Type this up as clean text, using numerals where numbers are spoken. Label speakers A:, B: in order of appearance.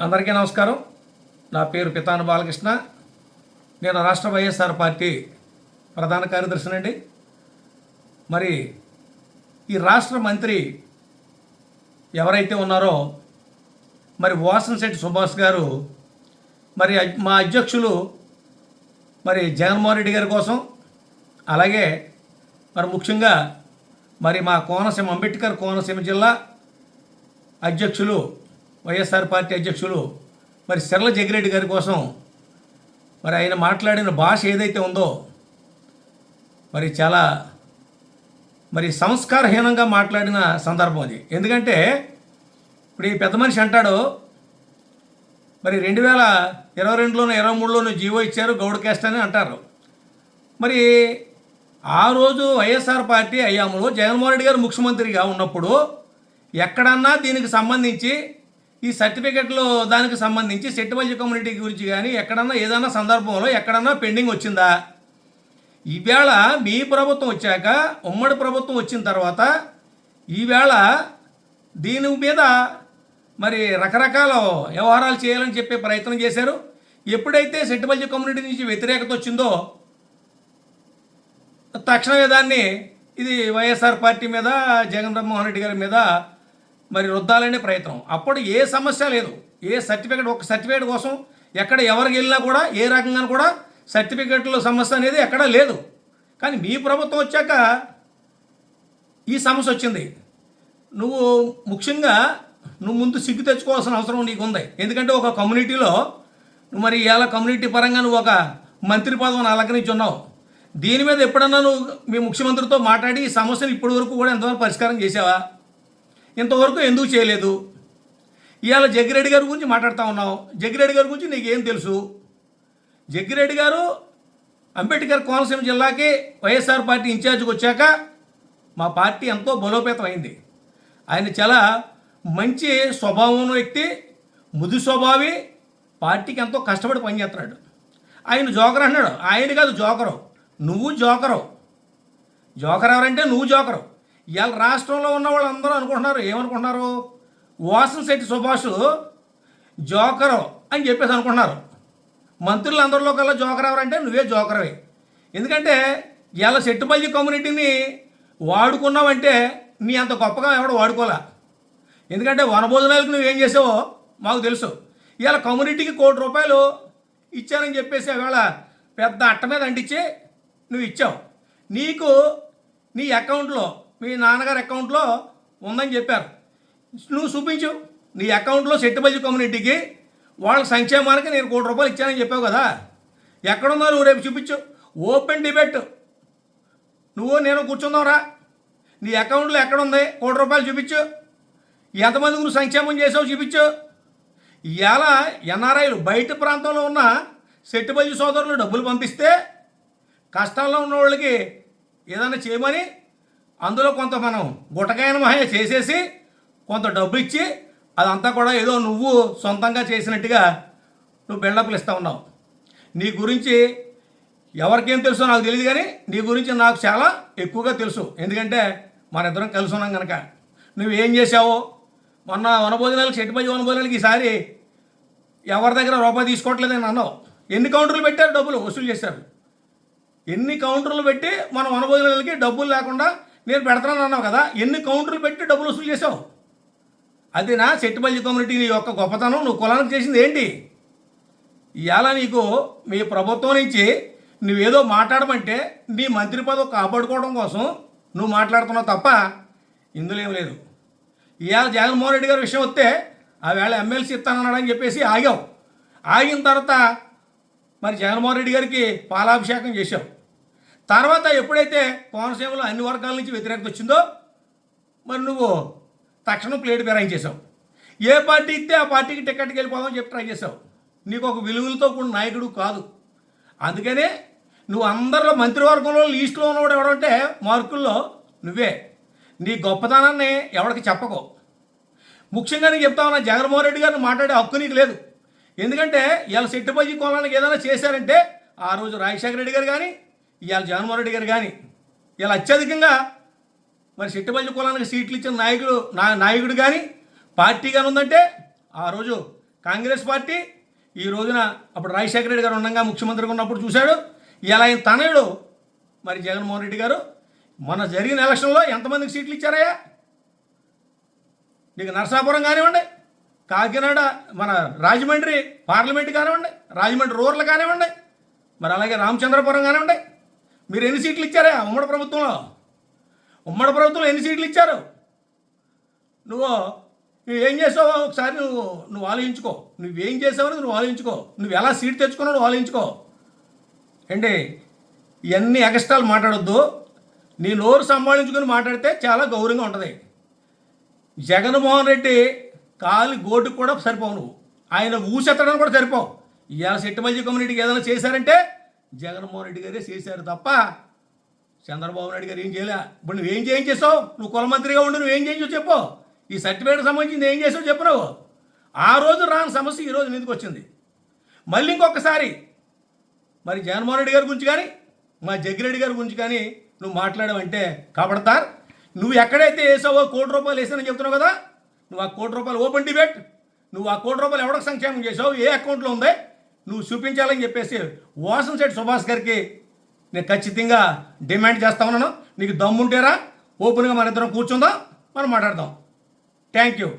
A: అందరికీ నమస్కారం. నా పేరు పితాని బాలకృష్ణ. నేను రాష్ట్ర వైఎస్ఆర్ పార్టీ ప్రధాన కార్యదర్శినండి. మరి ఈ రాష్ట్ర మంత్రి ఎవరైతే ఉన్నారో మరి వాసనశెట్టి సుభాష్ గారు మరి మా అధ్యక్షులు మరి జగన్మోహన్ రెడ్డి గారి కోసం, అలాగే మరి ముఖ్యంగా మరి మా కోనసీమ అంబేద్కర్ కోనసీమ జిల్లా అధ్యక్షులు వైఎస్ఆర్ పార్టీ అధ్యక్షులు మరి సిర్ల జగ్గిరెడ్డి గారి కోసం మరి ఆయన మాట్లాడిన భాష ఏదైతే ఉందో మరి చాలా మరి సంస్కారహీనంగా మాట్లాడిన సందర్భం అది. ఎందుకంటే ఇప్పుడు ఈ పెద్ద మనిషి అంటాడు మరి 2022లోనో 23లోనో జీవో ఇచ్చారు గౌడ్ క్యాస్ట్ అని అంటారు. మరి ఆ రోజు వైఎస్ఆర్ పార్టీ అయ్యాములో జగన్మోహన్ రెడ్డి గారు ముఖ్యమంత్రిగా ఉన్నప్పుడు ఎక్కడన్నా దీనికి సంబంధించి ఈ సర్టిఫికెట్లు దానికి సంబంధించి సెట్టిబల్జీ కమ్యూనిటీ గురించి కానీ ఎక్కడన్నా ఏదైనా సందర్భంలో ఎక్కడన్నా పెండింగ్ వచ్చిందా? ఈవేళ మీ ప్రభుత్వం వచ్చాక, ఉమ్మడి ప్రభుత్వం వచ్చిన తర్వాత ఈవేళ దీని మీద మరి రకరకాల వ్యవహారాలు చేయాలని చెప్పే ప్రయత్నం చేశారు. ఎప్పుడైతే సెట్టిబల్జీ కమ్యూనిటీ నుంచి వ్యతిరేకత వచ్చిందో తక్షణమే దాన్ని ఇది వైఎస్ఆర్ పార్టీ మీద, జగన్మోహన్ రెడ్డి గారి మీద మరి రుద్దాలనే ప్రయత్నం. అప్పుడు ఏ సమస్య లేదు. ఏ సర్టిఫికెట్, ఒక సర్టిఫికేట్ కోసం ఎక్కడ ఎవరికి వెళ్ళినా కూడా ఏ రకంగా కూడా సర్టిఫికెట్లో సమస్య అనేది ఎక్కడా లేదు. కానీ మీ ప్రభుత్వం వచ్చాక ఈ సమస్య వచ్చింది. నువ్వు ముఖ్యంగా ముందు సిగ్గు తెచ్చుకోవాల్సిన అవసరం నీకు ఉంది. ఎందుకంటే ఒక కమ్యూనిటీలో నువ్వు మరి ఇలా కమ్యూనిటీ పరంగా నువ్వు ఒక మంత్రి పదవిని అలంకరించి ఉన్నావు. దీని మీద ఎప్పుడన్నా నువ్వు మీ ముఖ్యమంత్రితో మాట్లాడి ఈ సమస్యను ఇప్పటి వరకు కూడా ఎంతవరకు పరిష్కారం చేసావా? ఇంతవరకు ఎందుకు చేయలేదు? ఇవాళ జగ్గిరెడ్డి గారి గురించి మాట్లాడుతూ ఉన్నావు. జగ్గిరెడ్డి గారి గురించి నీకేం తెలుసు? జగ్గిరెడ్డి గారు అంబేద్కర్ కోనసీమ జిల్లాకి వైఎస్ఆర్ పార్టీ ఇన్ఛార్జ్కి వచ్చాక మా పార్టీ ఎంతో బలోపేతం అయింది. ఆయన చాలా మంచి స్వభావం వ్యక్తి, ముది స్వభావి, పార్టీకి ఎంతో కష్టపడి పనిచేస్తున్నాడు. ఆయన జోకర్ అన్నాడు. ఆయన కాదు జోకరు, నువ్వు జోకరు. జోకర్ ఎవరంటే నువ్వు జోకరు. ఇవాళ రాష్ట్రంలో ఉన్న వాళ్ళు అందరూ అనుకుంటున్నారు, ఏమనుకుంటున్నారు? వాసనశెట్టి సుభాష్ జోకరు అని చెప్పేసి అనుకుంటున్నారు. మంత్రులు అందరిలో కల్లా జోకర్ ఎవరంటే నువ్వే జోకరవే. ఎందుకంటే ఇవాళ సెట్టిబల్జీ కమ్యూనిటీని వాడుకున్నావంటే నీ అంత గొప్పగా ఎవడు వాడుకోలే. ఎందుకంటే వనభోజనాలకు నువ్వేం చేసావో మాకు తెలుసు. ఇవాళ కమ్యూనిటీకి ₹1,00,00,000 ఇచ్చానని చెప్పేసి ఇవాళ పెద్ద అట్ట మీద అంటించి నువ్వు ఇచ్చావు. నీకు నీ అకౌంట్లో, మీ నాన్నగారి అకౌంట్లో ఉందని చెప్పారు. నువ్వు చూపించు. నీ అకౌంట్లో సెట్టిబల్జీ కమ్యూనిటీకి వాళ్ళ సంక్షేమానికి నేను ₹1,00,00,000 ఇచ్చానని చెప్పావు కదా. ఎక్కడుందో నువ్వు రేపు చూపించు. ఓపెన్ డిబేట్ నువ్వు నేను కూర్చుందాంరా. నీ అకౌంట్లో ఎక్కడుంది ₹1,00,00,000 చూపించు. ఎంతమందికి నువ్వు సంక్షేమం చేసావు చూపించు. ఇవాళ ఎన్ఆర్ఐలు బయట ప్రాంతంలో ఉన్న సెట్టిబల్జీ సోదరులు డబ్బులు పంపిస్తే కష్టాల్లో ఉన్న వాళ్ళకి ఏదైనా చేయమని అందులో కొంత మనం గుటకాయన మహా చేసేసి కొంత డబ్బు ఇచ్చి అదంతా కూడా ఏదో నువ్వు సొంతంగా చేసినట్టుగా నువ్వు బిల్డప్లు ఇస్తూ ఉన్నావు. నీ గురించి ఎవరికేం తెలుసో నాకు తెలియదు, కానీ నీ గురించి నాకు చాలా ఎక్కువగా తెలుసు. ఎందుకంటే మన ఇద్దరం కలిసి ఉన్నాం కనుక. నువ్వేం చేసావో మొన్న వనభోజనాలకు, సెట్టిబల్జీ వనభోజనాలకి ఈసారి ఎవరి దగ్గర రూపాయి తీసుకోవట్లేదని అన్నావు. ఎన్ని కౌంటర్లు పెట్టారు, డబ్బులు వసూలు చేశారు. ఎన్ని కౌంటర్లు పెట్టి మన వనభోజనాలకి డబ్బులు లేకుండా నేను పెడతానని అన్నావు కదా. ఎన్ని కౌంటర్లు పెట్టి డబ్బులు వసూలు చేసావు? అది నా సెట్టిబల్జీ కమ్యూనిటీ నీ యొక్క గొప్పతనం. నువ్వు కులానికి చేసింది ఏంటి? ఇవాళ నీకు మీ ప్రభుత్వం నుంచి నువ్వేదో మాట్లాడమంటే నీ మంత్రి పదవి కాపాడుకోవడం కోసం నువ్వు మాట్లాడుతున్నావు తప్ప ఇందులో ఏం లేదు. ఇవాళ జగన్మోహన్ రెడ్డి గారి విషయం వస్తే ఆ వేళ ఎమ్మెల్సీ ఇస్తానన్నాడని చెప్పేసి ఆగావు. ఆగిన తర్వాత మరి జగన్మోహన్ రెడ్డి గారికి పాలాభిషేకం చేశావు. తర్వాత ఎప్పుడైతే కోనసీమలో అన్ని వర్గాల నుంచి వ్యతిరేకత వచ్చిందో మరి నువ్వు తక్షణం ప్లేట్ ఫిరాయించేసావు. ఏ పార్టీ ఇస్తే ఆ పార్టీకి టికెట్కి వెళ్ళిపోదామని చెప్పి ట్రై చేసావు. నీకు ఒక విలువలతో కూడిన నాయకుడు కాదు. అందుకనే నువ్వు అందరిలో మంత్రివర్గంలో లీస్టులో ఉన్నవాడు ఎవడంటే మార్కుల్లో నువ్వే. నీ గొప్పతనాన్ని ఎవరికి చెప్పకో. ముఖ్యంగా నీకు చెప్తా ఉన్నా, జగన్మోహన్ రెడ్డి గారిని మాట్లాడే హక్కు నీకు లేదు. ఎందుకంటే ఇవాళ సెట్టిబల్జీ కులానికి ఏదైనా చేశారంటే ఆ రోజు రాజశేఖర రెడ్డి గారు కానీ, ఇవాళ జగన్మోహన్ రెడ్డి గారు కానీ ఇలా అత్యధికంగా మరి సెట్టిబల్జీ కులానికి సీట్లు ఇచ్చిన నాయకుడు కానీ పార్టీ కానీ ఉందంటే ఆ రోజు కాంగ్రెస్ పార్టీ ఈ రోజున అప్పుడు రాజశేఖర రెడ్డి గారు ఉండగా ముఖ్యమంత్రిగా ఉన్నప్పుడు చూశాడు. ఇలా ఆయన తనయుడు మరి జగన్మోహన్ రెడ్డి గారు మొన్న జరిగిన ఎలక్షన్లో ఎంతమందికి సీట్లు ఇచ్చారయ్యా? నీకు నరసాపురం కానివ్వండి, కాకినాడ మన రాజమండ్రి పార్లమెంట్ కానివ్వండి, రాజమండ్రి రూరల్ కానివ్వండి, మరి అలాగే రామచంద్రపురం కానివ్వండి, మీరు ఎన్ని సీట్లు ఇచ్చారా ఉమ్మడి ప్రభుత్వంలో? ఉమ్మడి ప్రభుత్వంలో ఎన్ని సీట్లు ఇచ్చారు? నువ్వు ఏం చేసావో ఒకసారి నువ్వు ఆలోచించుకో. నువ్వేం చేసావని నువ్వు ఆలోచించుకో. నువ్వు ఎలా సీట్ తెచ్చుకున్నావు నువ్వు ఆలోచించుకో. ఏంటి ఇవన్నీ ఎగస్ట్రాలు మాట్లాడొద్దు. నీ నోరు సంభాళించుకొని మాట్లాడితే చాలా గౌరవంగా ఉంటుంది. జగన్మోహన్ రెడ్డి కాలి గోటుకు కూడా సరిపోవు నువ్వు. ఆయన ఊసెత్తడానికి కూడా సరిపోవు. ఇవాళ సెట్టుమల్లి కమ్యూనిటీకి ఏదైనా చేశారంటే జగన్మోహన్ రెడ్డి గారే చేశారు తప్ప చంద్రబాబు నాయుడు గారు ఏం చేయలే. ఇప్పుడు నువ్వేం చేయించేసావు? నువ్వు కులమంత్రిగా ఉండి నువ్వేం చేయించో చెప్పు. ఈ సర్టిఫికేట్కి సంబంధించింది ఏం చేసావు చెప్పు. నువ్వు ఆ రోజు రాని సమస్య ఈరోజు ఎందుకు వచ్చింది? మళ్ళీ ఇంకొకసారి మరి జగన్మోహన్ రెడ్డి గారి గురించి కానీ మా జగ్గిరెడ్డి గారి గురించి కానీ నువ్వు మాట్లాడావంటే కాబడతారు. నువ్వు ఎక్కడైతే వేసావో ₹1,00,00,000 వేసానని చెప్తున్నావు కదా, నువ్వు ఆ ₹1,00,00,000 ఓపెన్ డిబేట్. నువ్వు ఆ ₹1,00,00,000 ఎవరికి సంక్షేమం చేసావు, ఏ అకౌంట్లో ఉంది నువ్వు చూపించాలని చెప్పేసి వాసంశెట్టి సుభాష్ గారికి నేను ఖచ్చితంగా డిమాండ్ చేస్తా ఉన్నాను. నీకు దమ్ముంటేరా ఓపెన్గా మన ఇద్దరం కూర్చుందాం, మనం మాట్లాడదాం. Thank you.